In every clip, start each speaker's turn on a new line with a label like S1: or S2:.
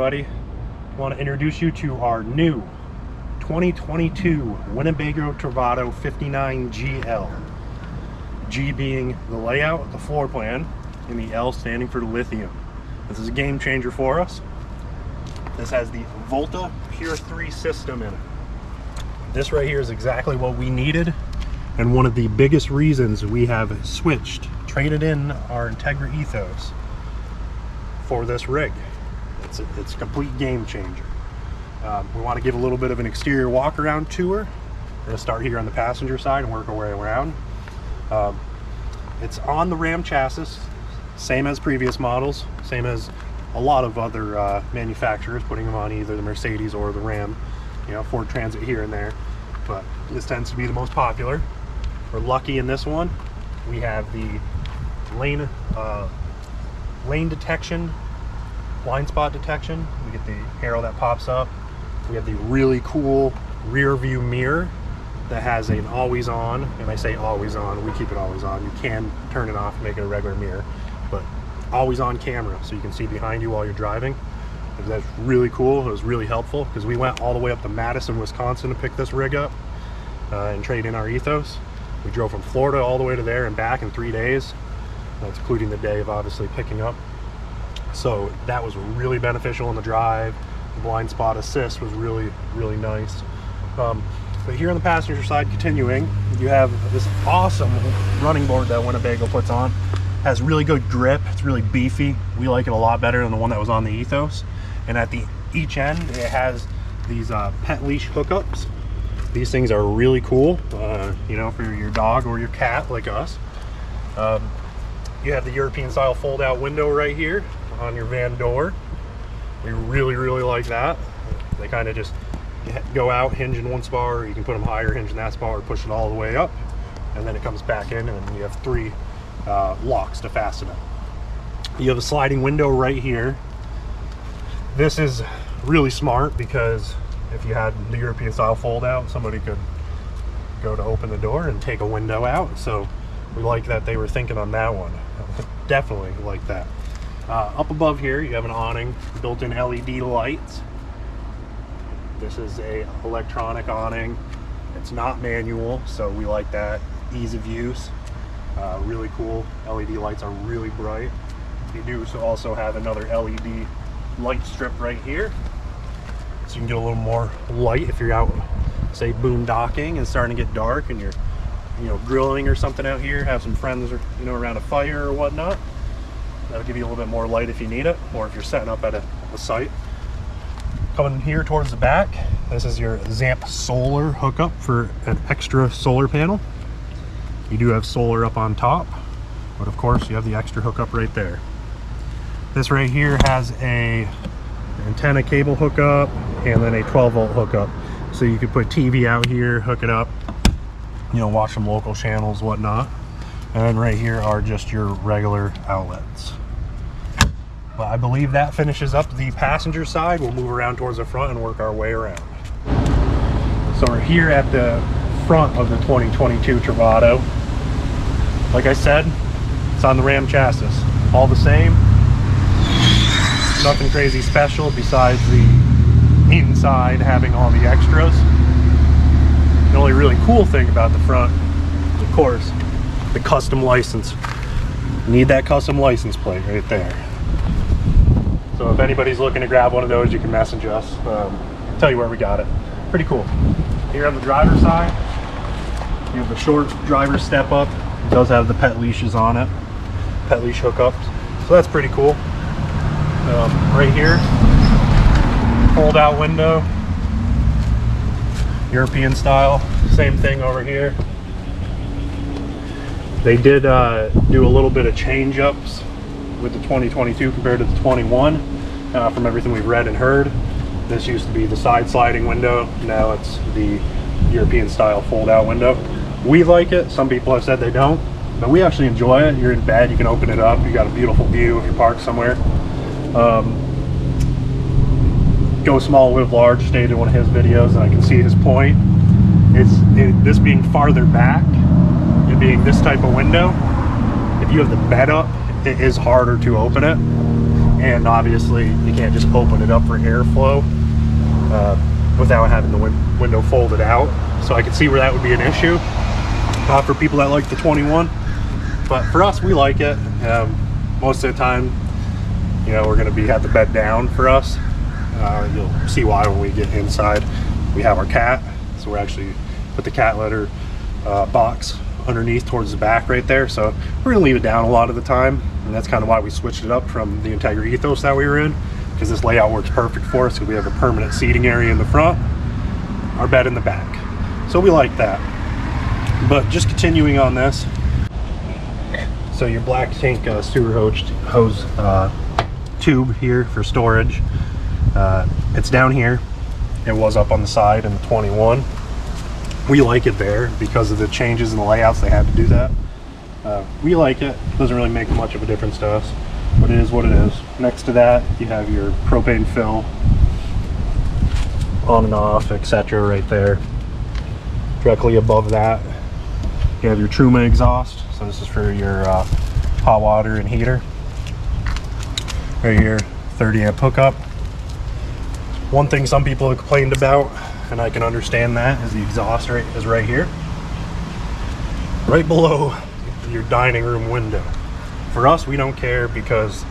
S1: everybody. I want to introduce you to our new 2022 Winnebago Travato 59GL. G being the layout, the floor plan, and the L standing for lithium. This is a game changer for us. This has the Volta Pure3 system in it. This right here is exactly what we needed, and one of the biggest reasons we have traded in our Integra ethos for this rig. It's a complete game changer. We want to give a little bit of an exterior walk around tour. We're going to start here on the passenger side and work our way around. It's on the Ram chassis, same as previous models, same as a lot of other manufacturers putting them on either the Mercedes or the Ram, you know, Ford Transit here and there, but this tends to be the most popular. We're lucky in this one. We have the lane detection, blind spot detection. We get the arrow that pops up. We have the really cool rear view mirror that has an always on, and I say always on, we keep it always on. You can turn it off and make it a regular mirror, but always on camera so you can see behind you while you're driving. That's really cool. It was really helpful because we went all the way up to Madison, Wisconsin to pick this rig up and trade in our ethos. We drove from Florida all the way to there and back in 3 days. That's including the day of obviously picking up. So that was really beneficial in the drive. The blind spot assist was really, really nice. But here on the passenger side, continuing, you have this awesome running board that Winnebago puts on. Has really good grip. It's really beefy. We like it a lot better than the one that was on the ethos. And at each end, it has these pet leash hookups. These things are really cool, you know, for your dog or your cat like us. You have the European style fold out window right here on your van door. We really, really like that. They kind of just go out, hinge in one spot, or you can put them higher, hinge in that spot, or push it all the way up, and then it comes back in, and you have 3 locks to fasten it. You have a sliding window right here. This is really smart because if you had the European style fold out, somebody could go to open the door and take a window out. So we like that they were thinking on that one. Definitely like that. Up above here you have an awning, built-in LED lights. This is a electronic awning. It's not manual, so we like that. Ease of use. Really cool. LED lights are really bright. You do also have another LED light strip right here, so you can get a little more light if you're out, say, boondocking and starting to get dark and you're, you know, grilling or something out here, have some friends, or, you know, around a fire or whatnot. That'll give you a little bit more light if you need it, or if you're setting up at a site. Coming here towards the back, this is your ZAMP solar hookup for an extra solar panel. You do have solar up on top, but of course you have the extra hookup right there. This right here has an antenna cable hookup and then a 12-volt hookup. So you could put TV out here, hook it up, you know, watch some local channels, whatnot. And then right here are just your regular outlets. But I believe that finishes up the passenger side. We'll move around towards the front and work our way around. So we're here at the front of the 2022 Travato. Like I said, it's on the Ram chassis. All the same. Nothing crazy special besides the inside having all the extras. The only really cool thing about the front is, of course, the custom license. You need that custom license plate right there. So if anybody's looking to grab one of those, you can message us. Tell you where we got it. Pretty cool. Here on the driver's side, you have the short driver step up. It does have the pet leashes on it, pet leash hookups. So that's pretty cool. Right here, fold out window, European style. Same thing over here. They did do a little bit of change ups with the 2022 compared to the 21. From everything we've read and heard, this used to be the side sliding window. Now it's the European style fold out window. We like it. Some people have said they don't, but we actually enjoy it. You're in bed, you can open it up. You got a beautiful view if you're parked somewhere. Go Small, Live Large stated in one of his videos, and I can see his point. This being farther back, it being this type of window, if you have the bed up, it is harder to open it. and obviously you can't just open it up for airflow without having the window folded out. So I can see where that would be an issue for people that like the 21, but for us, we like it. Most of the time, you know, we're going to have the bed down for us. You'll see why when we get inside. We have our cat, so we're actually put the cat litter box underneath towards the back right there, so we're gonna leave it down a lot of the time, and that's kind of why we switched it up from the Integra Ethos that we were in, because this layout works perfect for us, because we have a permanent seating area in the front, our bed in the back, so we like that. But just continuing on this, so your black tank sewer hose tube here for storage, it's down here. It was up on the side in the 21. We like it there because of the changes in the layouts. They had to do that. We like it. Doesn't really make much of a difference to us, but it is what it is. Next to that, you have your propane fill on and off, etc. right there. Directly above that, you have your Truma exhaust. So this is for your hot water and heater. Right here, 30 amp hookup. One thing some people have complained about, and I can understand that, is the exhaust is right here, right below your dining room window. For us, we don't care, because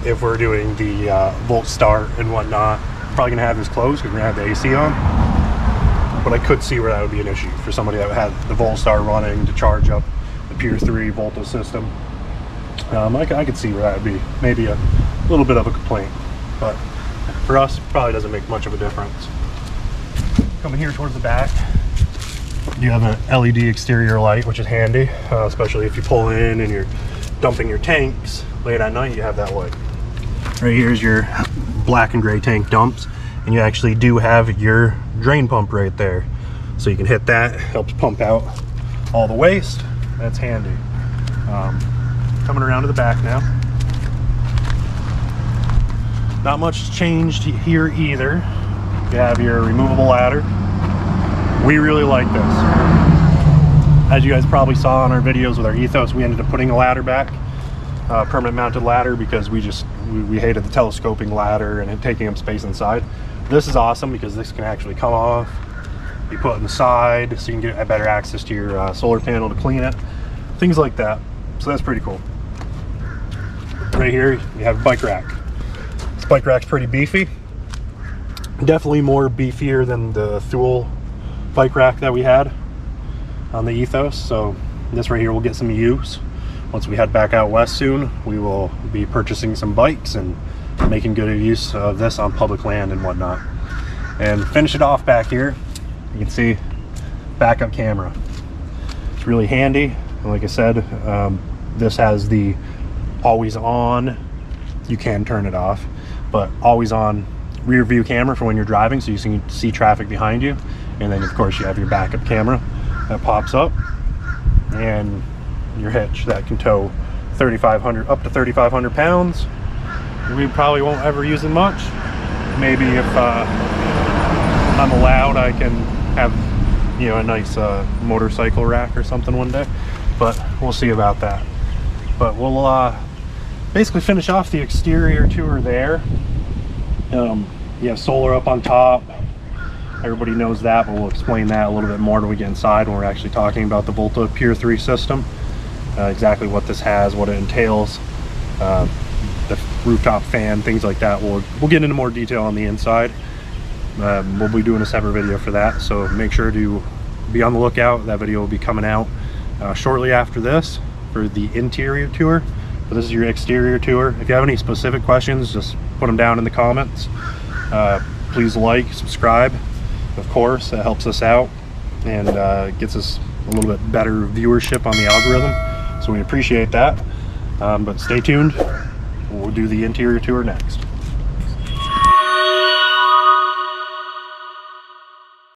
S1: if we're doing the Volt start and whatnot, we're probably gonna have this closed because we're gonna have the AC on. But I could see where that would be an issue for somebody that had the Volt start running to charge up the Pure 3 Volta system. I could see where that would be maybe a little bit of a complaint, but for us, probably doesn't make much of a difference. Coming here towards the back, you have an LED exterior light, which is handy, especially if you pull in and you're dumping your tanks late at night. You have that light. Right here is your black and gray tank dumps, and you actually do have your drain pump right there, so you can hit that. Helps pump out all the waste. That's handy. Coming around to the back now. Not much changed here either. You have your removable ladder. We really like this. As you guys probably saw in our videos with our Ethos, we ended up putting a ladder back, permanent mounted ladder, because we hated the telescoping ladder and it taking up space inside. This is awesome because this can actually come off, be put on the side, so you can get better access to your solar panel to clean it, things like that. So that's pretty cool. Right here, you have a bike rack. This bike rack's pretty beefy. Definitely more beefier than the Thule bike rack that we had on the Ethos. So this right here will get some use. Once we head back out west soon, we will be purchasing some bikes and making good use of this on public land and whatnot. And finish it off back here, you can see backup camera. It's really handy. Like I said, this has the always on, you can turn it off, but always on rear view camera for when you're driving, so you can see traffic behind you. And then of course you have your backup camera that pops up, and your hitch that can tow up to 3,500 pounds. We probably won't ever use it much. Maybe if I'm allowed, I can have, you know, a nice motorcycle rack or something one day, but we'll see about that. But we'll basically finish off the exterior tour there. You have solar up on top. Everybody knows that, but we'll explain that a little bit more when we get inside, when we're actually talking about the Volta Pure 3 system. Exactly what this has, what it entails, the rooftop fan, things like that. We'll get into more detail on the inside. We'll be doing a separate video for that, so make sure to be on the lookout. That video will be coming out shortly after this for the interior tour. But this is your exterior tour. If you have any specific questions, just put them down in the comments. Please like, subscribe, of course. That helps us out and gets us a little bit better viewership on the algorithm, so we appreciate that. But stay tuned, we'll do the interior tour next.